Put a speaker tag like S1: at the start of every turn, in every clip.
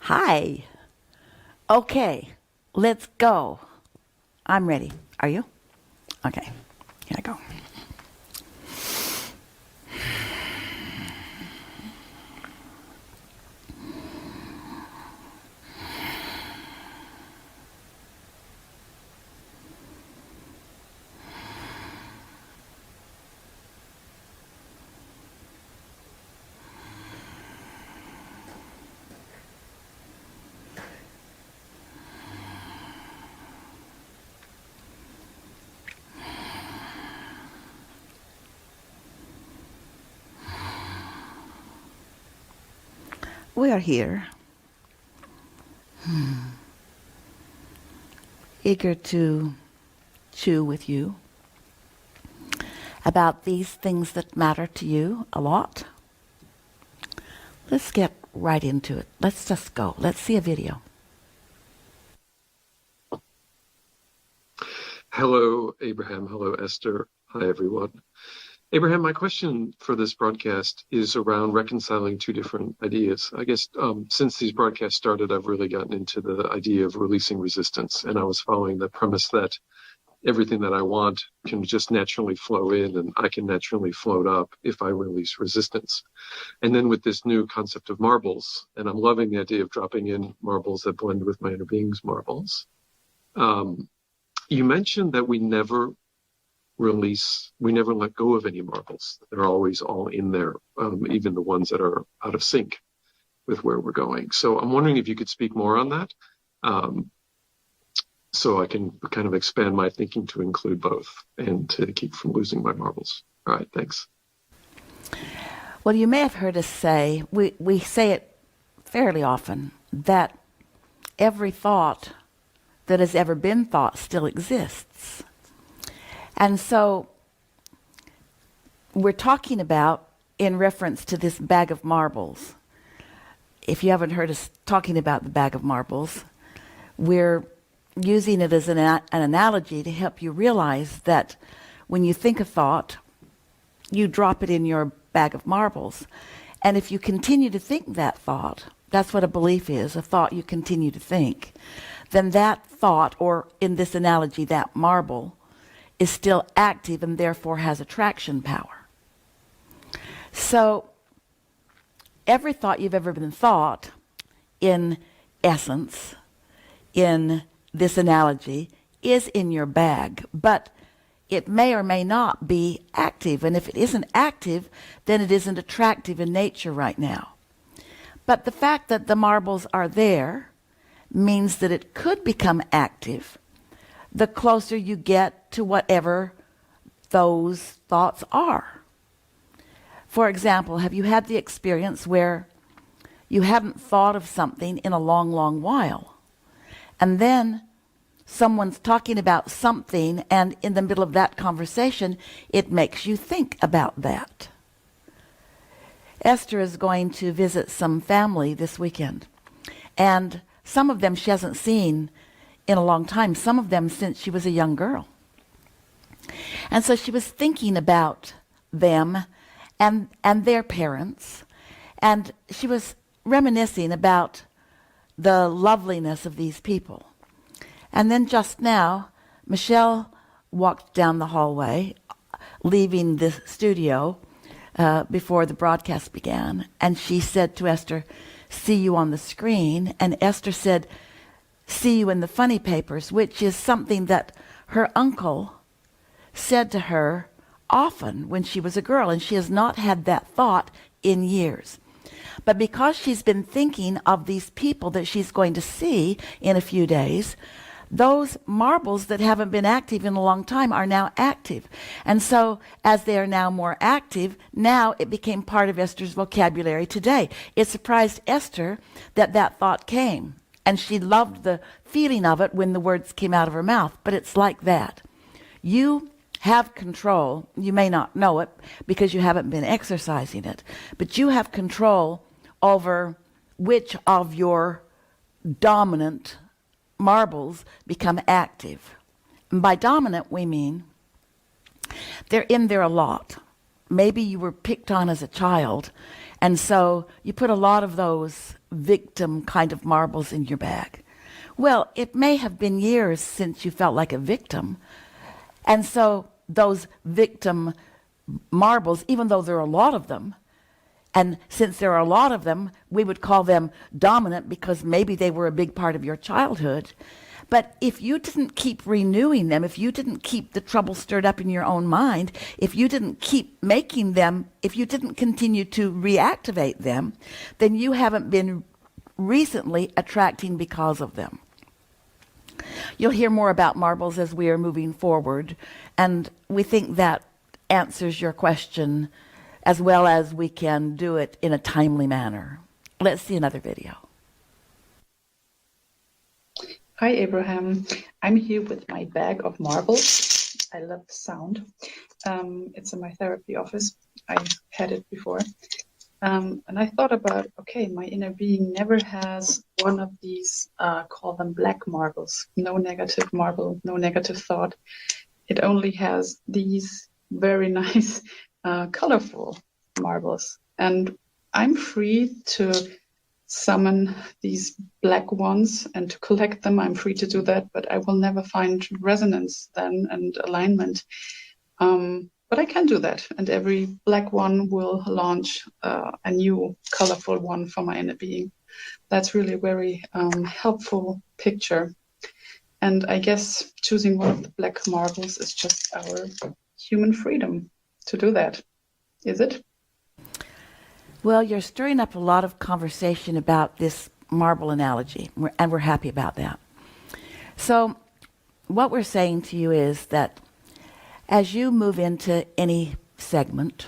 S1: Hi. Okay, let's go. I'm ready. Are you? Okay, here I go. We are here, eager to chew with you about these things that matter to you a lot. Let's get right into it. Let's just go. Let's see a video.
S2: Hello, Abraham. Hello, Esther. Hi, everyone. Abraham, my question for this broadcast is around reconciling two different ideas. I guess since these broadcasts started, I've really gotten into the idea of releasing resistance, and I was following the premise that everything that I want can just naturally flow in, and I can naturally float up if I release resistance. And then with this new concept of marbles, and I'm loving the idea of dropping in marbles that blend with my inner being's marbles. You mentioned that we never let go of any marbles. They're always all in there, even the ones that are out of sync with where we're going. So I'm wondering if you could speak more on that, so I can kind of expand my thinking to include both and to keep from losing my marbles. All right, thanks.
S1: Well, you may have heard us say, we say it fairly often, that every thought that has ever been thought still exists. And so we're talking about, in reference to this bag of marbles, if you haven't heard us talking about the bag of marbles, we're using it as an analogy to help you realize that when you think a thought, you drop it in your bag of marbles. And if you continue to think that thought, that's what a belief is, a thought you continue to think, then that thought, or in this analogy, that marble, is still active and therefore has attraction power. So every thought you've ever been thought, in essence, in this analogy, is in your bag, but it may or may not be active. And if it isn't active, then it isn't attractive in nature right now. But the fact that the marbles are there means that it could become active the closer you get to whatever those thoughts are. For example, have you had the experience where you haven't thought of something in a long, long while, and then someone's talking about something, and in the middle of that conversation, it makes you think about that? Esther is going to visit some family this weekend, and some of them she hasn't seen in a long time, some of them since she was a young girl. And so she was thinking about them and their parents, and she was reminiscing about the loveliness of these people. And then just now, Michelle walked down the hallway, leaving the studio before the broadcast began, and she said to Esther, "See you on the screen." And Esther said, "See you in the funny papers," which is something that her uncle said to her often when she was a girl, and she has not had that thought in years. But because she's been thinking of these people that she's going to see in a few days, those marbles that haven't been active in a long time are now active. And so as they are now more active, now it became part of Esther's vocabulary today. It surprised Esther that that thought came, and she loved the feeling of it when the words came out of her mouth. But it's like that. You have control. You may not know it because you haven't been exercising it, but you have control over which of your dominant marbles become active. And by dominant, we mean they're in there a lot. Maybe you were picked on as a child, and so you put a lot of those victim kind of marbles in your bag? Well, it may have been years since you felt like a victim. And so those victim marbles, even though there are a lot of them, and since there are a lot of them, we would call them dominant because maybe they were a big part of your childhood. But if you didn't keep renewing them, if you didn't keep the trouble stirred up in your own mind, if you didn't keep making them, if you didn't continue to reactivate them, then you haven't been recently attracting because of them. You'll hear more about marbles as we are moving forward, and we think that answers your question as well as we can do it in a timely manner. Let's see another video.
S3: Hi, Abraham. I'm here with my bag of marbles. I love the sound. It's in my therapy office. I had it before. And I thought about, okay, my inner being never has one of these, call them black marbles. No negative marble, no negative thought. It only has these very nice, colorful marbles. And I'm free to summon these black ones and to collect them. I'm free to do that, but I will never find resonance then and alignment. But I can do that, and every black one will launch a new colorful one for my inner being. That's really a very helpful picture. And I guess choosing one of the black marbles is just our human freedom to do that. Is it?
S1: Well, you're stirring up a lot of conversation about this marble analogy, and we're happy about that. So what we're saying to you is that as you move into any segment,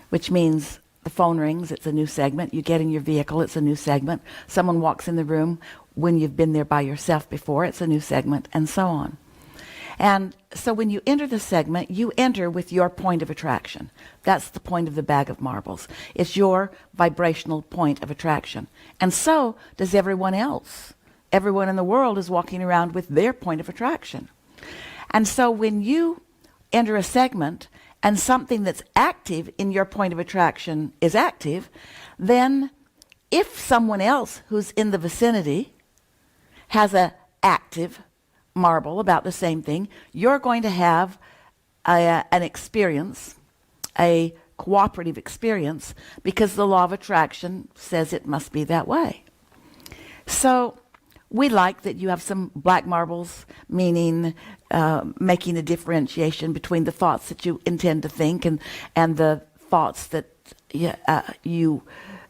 S1: which means the phone rings, it's a new segment. You get in your vehicle, it's a new segment. Someone walks in the room when you've been there by yourself before, it's a new segment, and so on. And so when you enter the segment, you enter with your point of attraction. That's the point of the bag of marbles. It's your vibrational point of attraction. And so does everyone else. Everyone in the world is walking around with their point of attraction. And so when you enter a segment and something that's active in your point of attraction is active, then if someone else who's in the vicinity has an active marble about the same thing, you're going to have an experience, a cooperative experience, because the law of attraction says it must be that way. So we like that you have some black marbles, meaning making a differentiation between the thoughts that you intend to think and the thoughts that you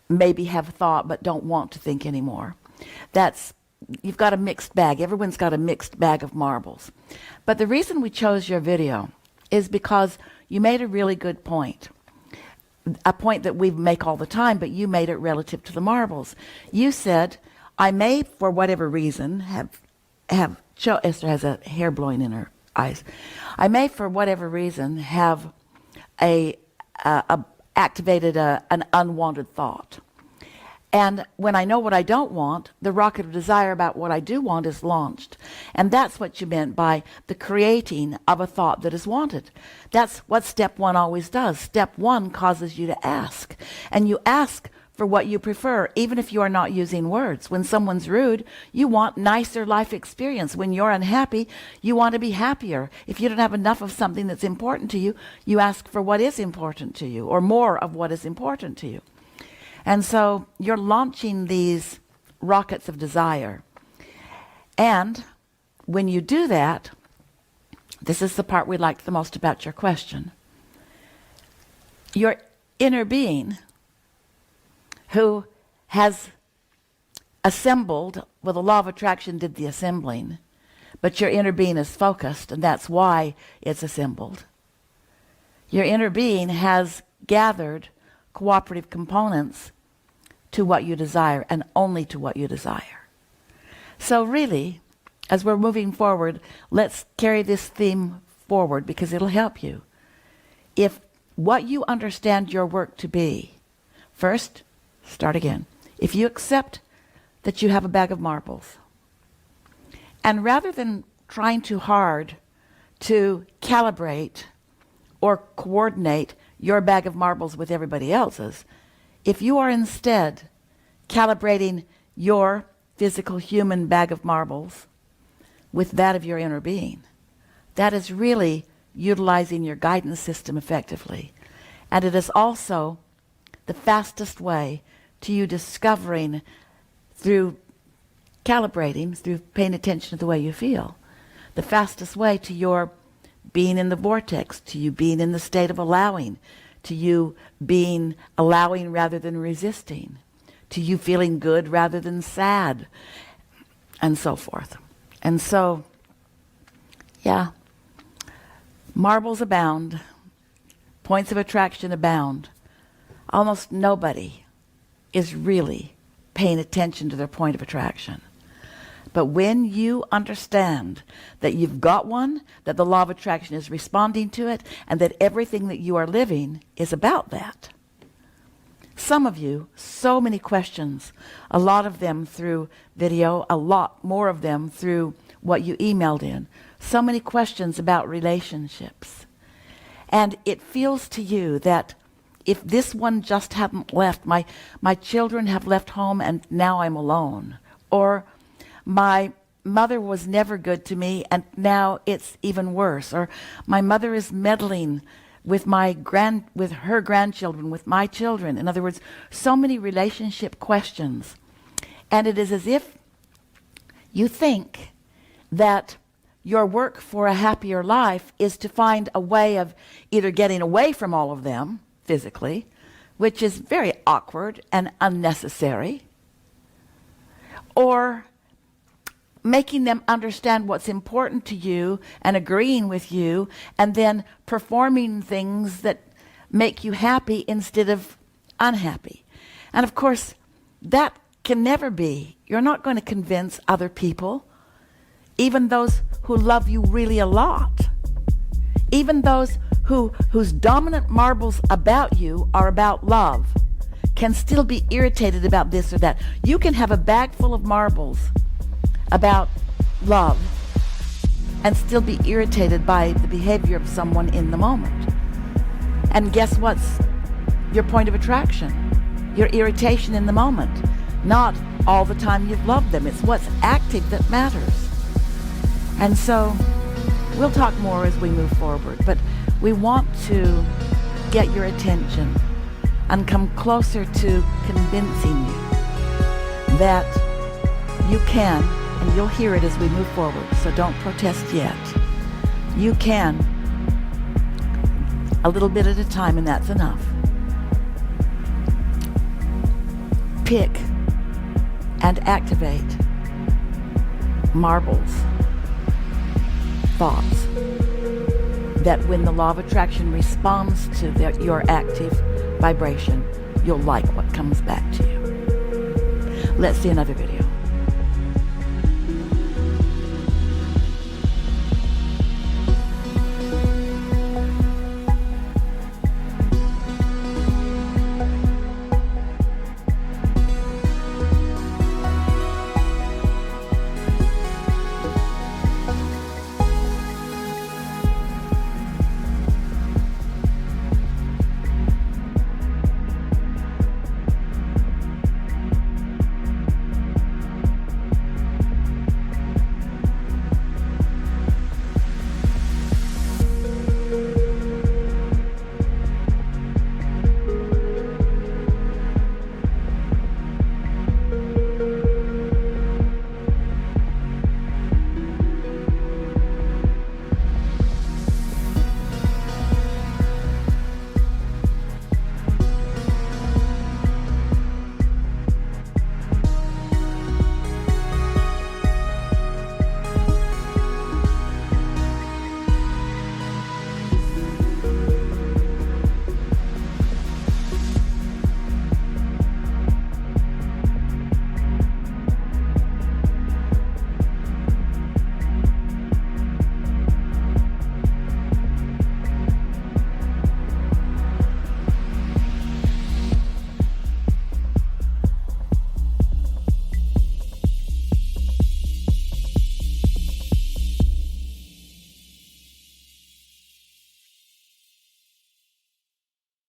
S1: maybe have thought but don't want to think anymore. You've got a mixed bag. Everyone's got a mixed bag of marbles. But the reason we chose your video is because you made a really good point. A point that we make all the time, but you made it relative to the marbles. You said, I may, for whatever reason, Esther has a hair blowing in her eyes. I may, for whatever reason, have activated an unwanted thought. And when I know what I don't want, the rocket of desire about what I do want is launched. And that's what you meant by the creating of a thought that is wanted. That's what step one always does. Step one causes you to ask. And you ask for what you prefer, even if you are not using words. When someone's rude, you want nicer life experience. When you're unhappy, you want to be happier. If you don't have enough of something that's important to you, you ask for what is important to you, or more of what is important to you. And so you're launching these rockets of desire. And when you do that, this is the part we liked the most about your question. Your inner being, who has assembled, well, the law of attraction did the assembling, but your inner being is focused, and that's why it's assembled. Your inner being has gathered cooperative components to what you desire, and only to what you desire. So really, as we're moving forward, let's carry this theme forward because it'll help you. If what you understand your work to be, first, start again. If you accept that you have a bag of marbles, and rather than trying too hard to calibrate or coordinate your bag of marbles with everybody else's, if you are instead calibrating your physical human bag of marbles with that of your inner being. That is really utilizing your guidance system effectively. And it is also the fastest way to you discovering through calibrating, through paying attention to the way you feel, the fastest way to your being in the vortex, to you being in the state of allowing, to you being allowing rather than resisting, to you feeling good rather than sad, and so forth. And so, yeah, marbles abound, points of attraction abound. Almost nobody is really paying attention to their point of attraction. But when you understand that you've got one, that the law of attraction is responding to it, and that everything that you are living is about that. Some of you, so many questions, a lot of them through video, a lot more of them through what you emailed in. So many questions about relationships. And it feels to you that if this one just hadn't left, my children have left home and now I'm alone. Or my mother was never good to me and now it's even worse. Or my mother is meddling with her grandchildren, with my children. In other words, so many relationship questions. And it is as if you think that your work for a happier life is to find a way of either getting away from all of them physically, which is very awkward and unnecessary, or making them understand what's important to you and agreeing with you, and then performing things that make you happy instead of unhappy. And of course, that can never be. You're not going to convince other people, even those who love you really a lot, even those whose dominant marbles about you are about love, can still be irritated about this or that. You can have a bag full of marbles about love and still be irritated by the behavior of someone in the moment. And guess what's your point of attraction? Your irritation in the moment. Not all the time you've loved them. It's what's active that matters. And so we'll talk more as we move forward, but we want to get your attention and come closer to convincing you that you can, and you'll hear it as we move forward, so don't protest yet. You can, a little bit at a time, and that's enough, pick and activate marbles, thoughts, that when the law of attraction responds to your active vibration, you'll like what comes back to you. Let's see another video.